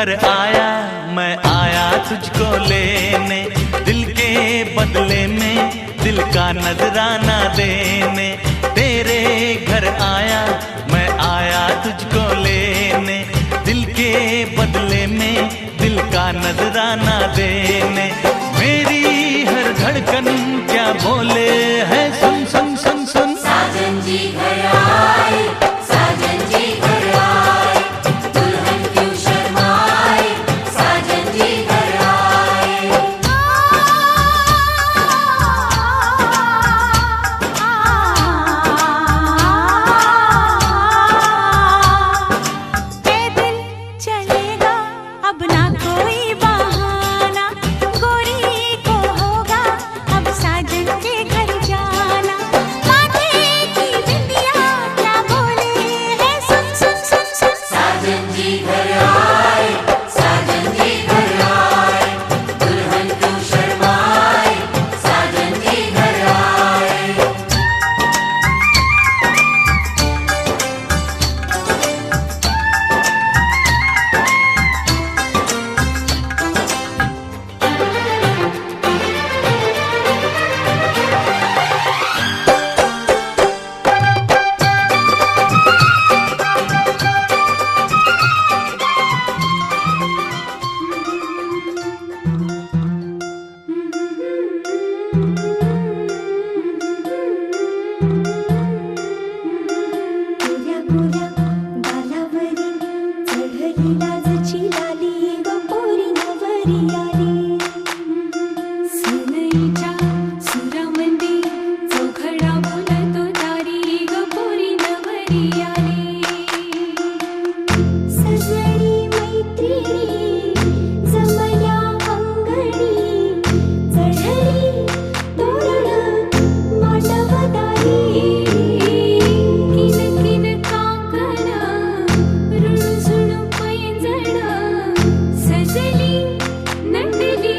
घर आया मैं आया तुझको लेने, दिल के बदले में दिल का नजराना देने। तेरे घर आया मैं आया तुझको लेने, दिल के बदले में दिल का नजराना देने। मेरी हर धड़कन क्या बोले है सुन सुन सुन सुन। साजन जी घर आए, साजन जी घर आए, दुल्हन क्यों शर्माए, साजन जी घर आए। पैदल चलेगा अब ना कोई बहाना, गोरी को होगा अब साजन के घर जाना। माथे की बिंदिया क्या बोले है सुन सुन सुन सुन। साजन जी घर आए, साजन जी घर आए, दुल्हन क्यों शर्माए, साजन जी घर आए। गोऱ्या गोऱ्या गालावरी चढली लाजची लाली ग पोरी नवरी आली। सनईच्या सुरामंदी चौघडा बोलतो दारी ग पोरी नवरी आली। सजनी मैत्रिणी जमल्या अंगणी, चढली तोरण मांडवदारी। किन किन काकण रुणझुण पैंजण, सजली नटली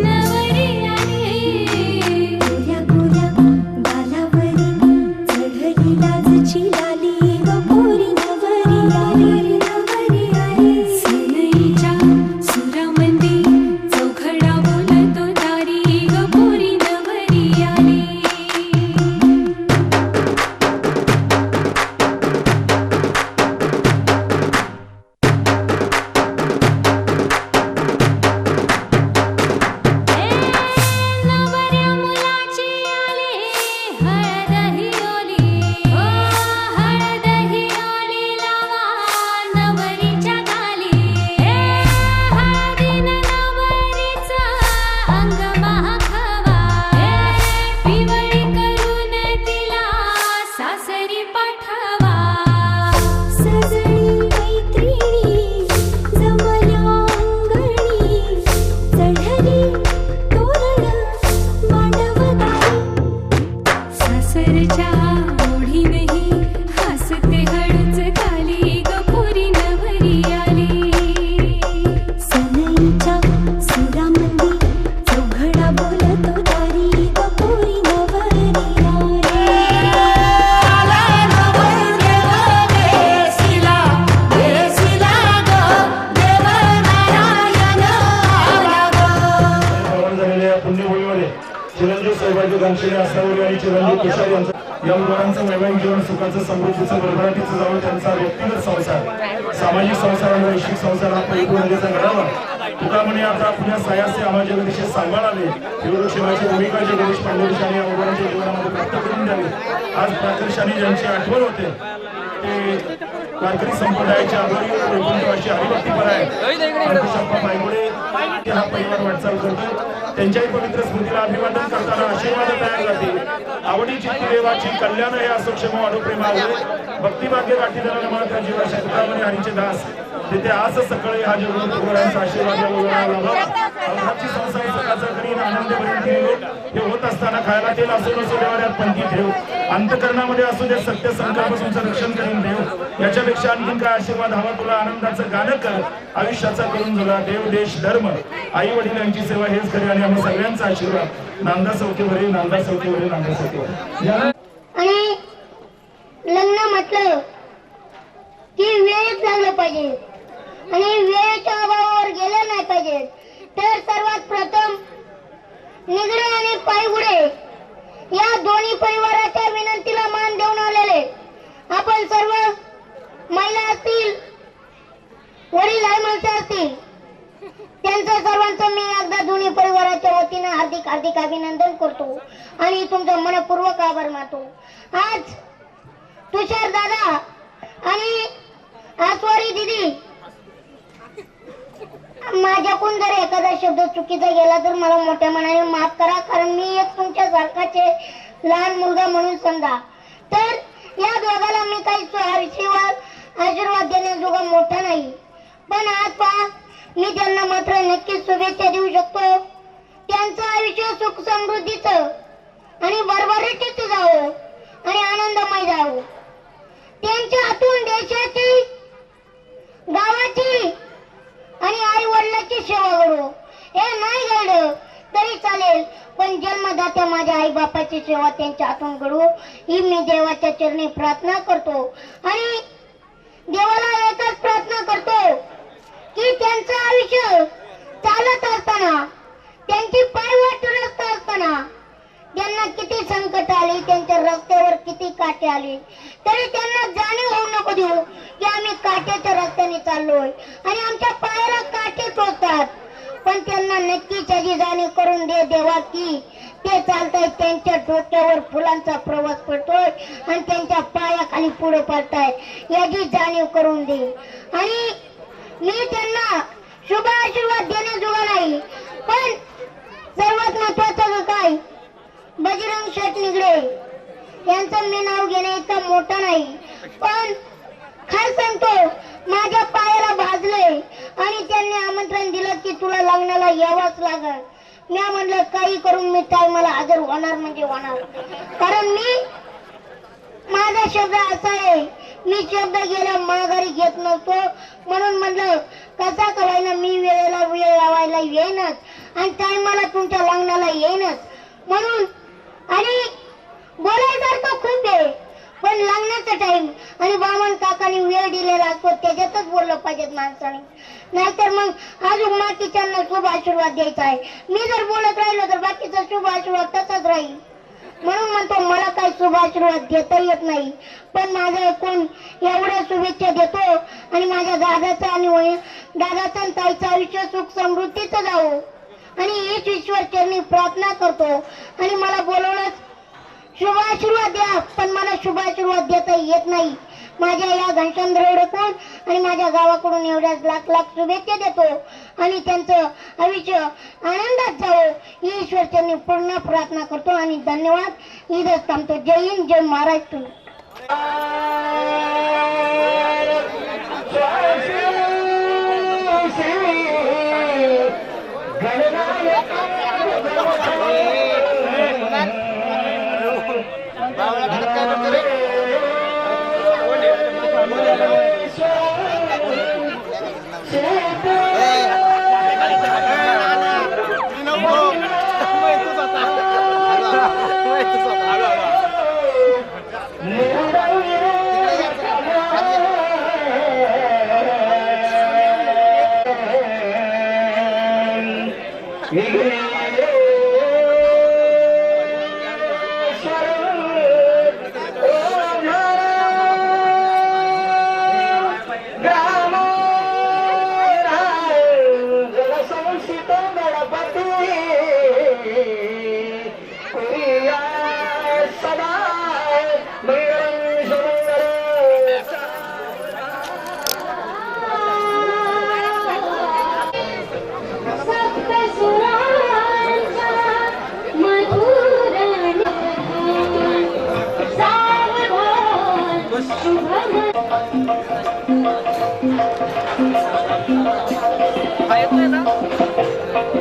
नवरी आली। गोऱ्या गोऱ्या गालावरी चढली लाजची लाली ग पोरी नवरी आली, नवरी आली। सनईच्या सुरामंदी चौघडा बोलतो दारी ग पोरी नवरी आली। नवऱ्या मुलाची आली हळद ही ओली, ओ हळद ही ओली लावा नवरीच्या गाली। हळदीनं नवरीचं अंग महाखवा, पिवळी करून तिला सासरी पाठवा। सजनी मैत्रिणी जमल्या अंगणी, चढली तोरण मांडवदारी। सासरच्या ओढीनही हसते हळूच खाली ग पोरी नवरी आली। सनईच्या सुरामंदी चौघडा बोलतो दारी ग पोरी नवरी आली। पावन झालेल्या या पुण्यभूमीमध्ये चिरंजीव सौभाग्य गांक्षीने असावरी आणि चिरंजीव तुषार यांचं या मुलांचं वैवाहिक जीवन सुखाचं समृद्धीचं भरभराटीचं जावं, त्यांचा व्यक्तिगत संसार सामाजिक संसार आणि वैश्विक संसार हा परिपूर्णतेचा घडावा। तुका म्हणे आता आपल्या सायाचे आम्हाला जगदीशी सांभाळावे, हिरोशिमाची भूमिका जगदीश पांडुरशाने या मुलांच्या जीवनामध्ये प्राप्त करून द्यावी। आज प्राकर्षाने ज्यांची आठवण होते ते वारकरी संप्रदायाचे आभारी वैकुंठवासी हरिभक्तीपर आहे पायगुडे हा परिवार वाटचाल करतो। त्यांच्याही पवित्र स्मृतीला अभिवादन करताना आशीर्वाद तयार जाते। आवडीची देवाची कल्याण हे असोक्षम वाढो प्रेमावे, भक्तिभाग्य गाठीदाराला मात्र जीवा शतकामध्ये हरीचे दास तिथे आज सकाळी हा जगद्गुरूंचा आशीर्वाद लाभाची संसार सकाळचा करीन आनंद भरून हे होत असताना खायला तेल असो नसो देवाऱ्यात पंथी ठेव, अंतकरणामध्ये असू दे सत्य संकल्प तुमचं रक्षण करून देव। याच्यापेक्षा आणखीन काय आशीर्वाद हवा तुला, आनंदाचं गाणं कर, आयुष्याचा करून जुला देव देश धर्म आई वडिलांची सेवा हेच खरी आणि आम्हा सगळ्यांचा आशीर्वाद। नांदा सौख्यभरे, नांदा सौख्यभरे, नांदा सौख्यभरे। आणि लग्न म्हटलं की वेळच लागलं पाहिजे, आणि वेळेच्या अभावावर गेले नाही पाहिजे. तर सर्वात प्रथम निगडे आणि पायगुडे या दोन्ही परिवाराच्या विनंतीला मान देऊन आलेले आपण सर्व महिला असतील, वडील आई माणसं असतील, त्यांचं सर्वांचं मी एकदा दोन्ही परिवाराच्या वतीने हार्दिक हार्दिक अभिनंदन करतो आणि तुमचा मनपूर्वक आभार मानतो. आज तुषार दादा आणि आस्वारी दिदी, माझ्याकडून जर एखादा शब्द चुकीचा गेला तर मला मोठ्या मनाने माफ करा, कारण मी एक तुमच्या सारखाचे लहान मुलगा म्हणून समजा. तर या दोघाला मी काही आशीर्वाद देण्याजोगा मोठा नाही, पण आज पहा मी त्यांना मात्र नक्कीच शुभेच्छा देऊ शकतो. त्यांचं आयुष्य सुख समृद्धीचं आणि भरभराटीचं जावं आणि आनंदमय जावं. त्यांच्या हातून देशाची, गावाची आणि आई वडिलांची सेवा करू. हे नाही घडलं तरी चालेल, पण जन्मदात्या माझ्या आई बापाची सेवा त्यांच्या हातून घडू ही मी देवाच्या चरणी प्रार्थना करतो. आणि देवाला एकच प्रार्थना करतो की त्यांचं आयुष्य चालत असताना, त्यांची पायवाट रस्ता असताना, त्यांना किती संकट आली, त्यांच्या रस्त्यावर किती काटे आली, तरी त्यांना जाणीव होऊ नको देऊ की आम्ही काट्याच्या रस्त्याने चाललोय आणि आमच्या पायाला काटे टोचतात. पण त्यांना नक्कीच याची जाणीव करून दे देवा की ते चालतायत, त्यांच्या डोक्यावर फुलांचा प्रवास पडतोय आणि त्यांच्या पायाखाली पुढे पडतायत याची जाणीव करून दे. आणि मी त्यांना शुभ आशीर्वाद देण्याजोगा नाही, पण सर्वात महत्वाचं काय, बजरंग शेठ निगडे यांचं मी नाव घेणे इतकं मोठं नाही, पण खरं सांगतो माझ्या पायाला भाजले आणि त्यांनी आमंत्रण दिलं की तुला लग्नाला यावंच लागल. मी म्हणलं काही करून मी टायमाला हजर होणार म्हणजे होणार, कारण मी माझा शब्द असा आहे, मी शब्द गेला माघारी घेत नसतो. म्हणून म्हणलं कसा करायला मी वेळेला वेळ लावायला येईनच आणि टायमाला तुमच्या लग्नाला येईनच म्हणून. आणि बोलायसारखं खूप आहे, पण लग्नाचा टाइम आणि बामण काकांनी वेळ दिलेला असतो त्याच्यातच बोललं पाहिजेत माणसाने, नाहीतर मग अजून बाकीच्यांना शुभ आशीर्वाद द्यायचा आहे. मी जर बोलत राहिलो तर बाकीचा शुभ आशीर्वाद तसाच राहील. म्हणून म्हणतो मला काही शुभ आशीर्वाद देता येत नाही, पण माझं ऐकून एवढ्या शुभेच्छा देतो आणि माझ्या दादाचं आणि दादाचं ताईचं आयुष्य सुख समृद्धीचं जावं आणि हीच ईश्वर चरणी प्रार्थना करतो. आणि मला बोलवलंच शुभ आशीर्वाद द्या, पण मला शुभ आशीर्वाद देता येत नाही. माझ्या या घनश्याम दरेकडून आणि माझ्या गावाकडून एवढ्याच लाख लाख शुभेच्छा देतो आणि त्यांचं आयुष्य आनंदात जावं ही ईश्वर चरणी पूर्ण प्रार्थना करतो आणि धन्यवाद. इथंच थांबतो. जय हिंद, जय महाराष्ट्र. येत नाही ना.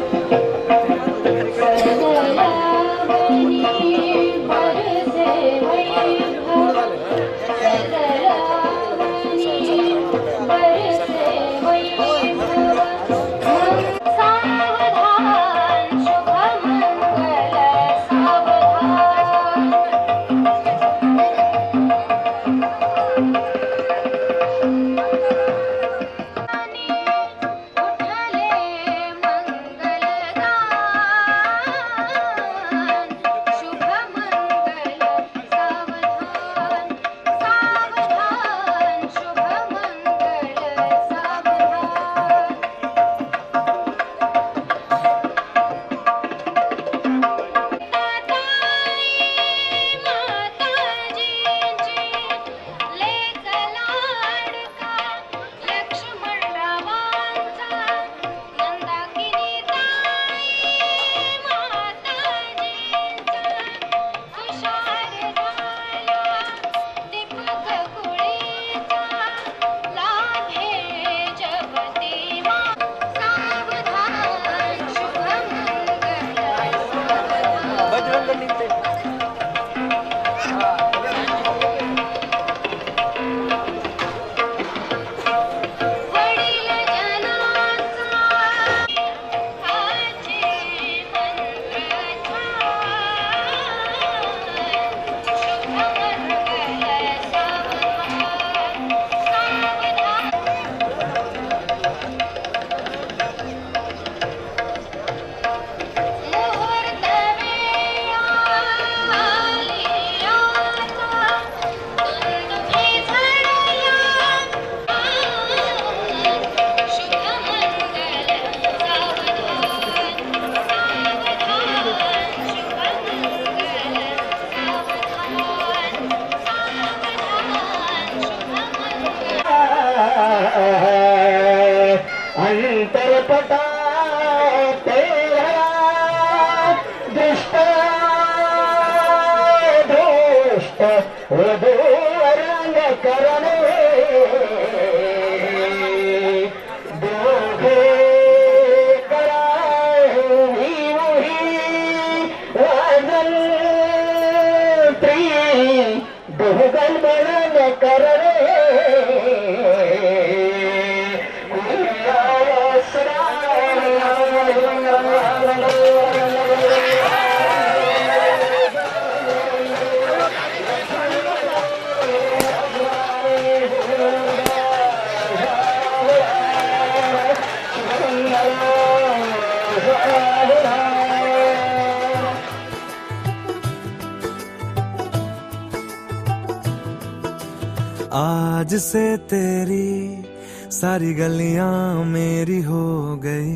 आज से तेरी सारी गलियां मेरी हो गई,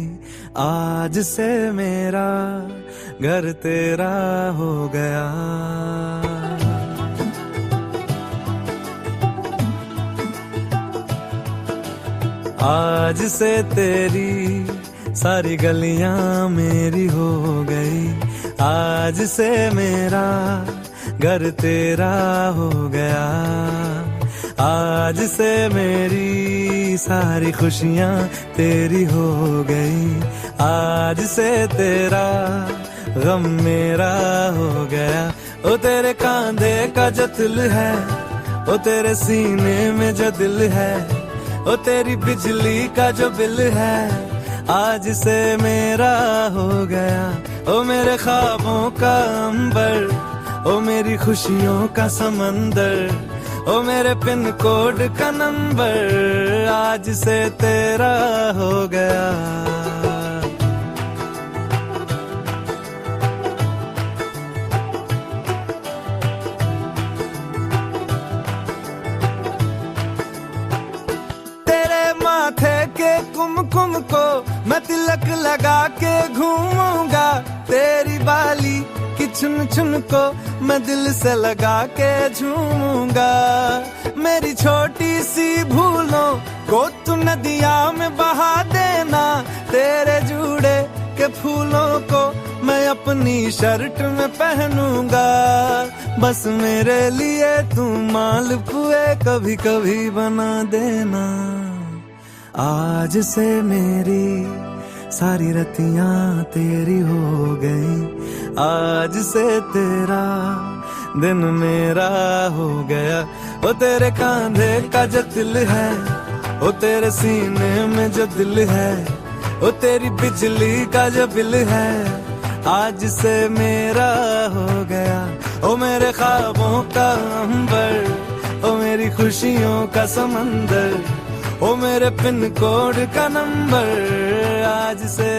आज से मेरा घर तेरा हो गया। आज से तेरी सारी गलियां मेरी हो गई, आज से मेरा घर तेरा हो गया। आज से मेरी सारी खुशियां तेरी हो गई, आज से तेरा गम मेरा हो गया। ओ तेरे कांधे का जो दिल है, ओ तेरे सीने में जो दिल है, ओ तेरी बिजली का जो बिल है, आज से मेरा हो गया। ओ मेरे ख्वाबों का अंबर, ओ मेरी खुशियों का समंदर, ओ मेरे पिन कोड का नंबर, आज से तेरा हो गया। तेरे माथे के कुमकुम को मैं तिलक लगा के घूमूंगा, तेरी बाली की चुन चुन को मैं दिल से लगा के झूमूंगा। मेरी छोटी सी भूलों को तू नदिया में बहा देना, तेरे जूड़े के फूलों को मैं अपनी शर्ट में पहनूंगा। बस मेरे लिए तू मालपुए कभी कभी बना देना। आज से मेरी सारी रतियां तेरी हो गई, आज से तेरा दिन मेरा हो गया। ओ तेरे कांधे का जो दिल है, ओ तेरे सीने में जो दिल है, ओ तेरी बिजली का जो बिल है, आज से मेरा हो गया। ओ मेरे ख्वाबों का अंबर, ओ मेरी खुशियों का समंदर, ओ मेरे पिन कोड का नंबर, आज से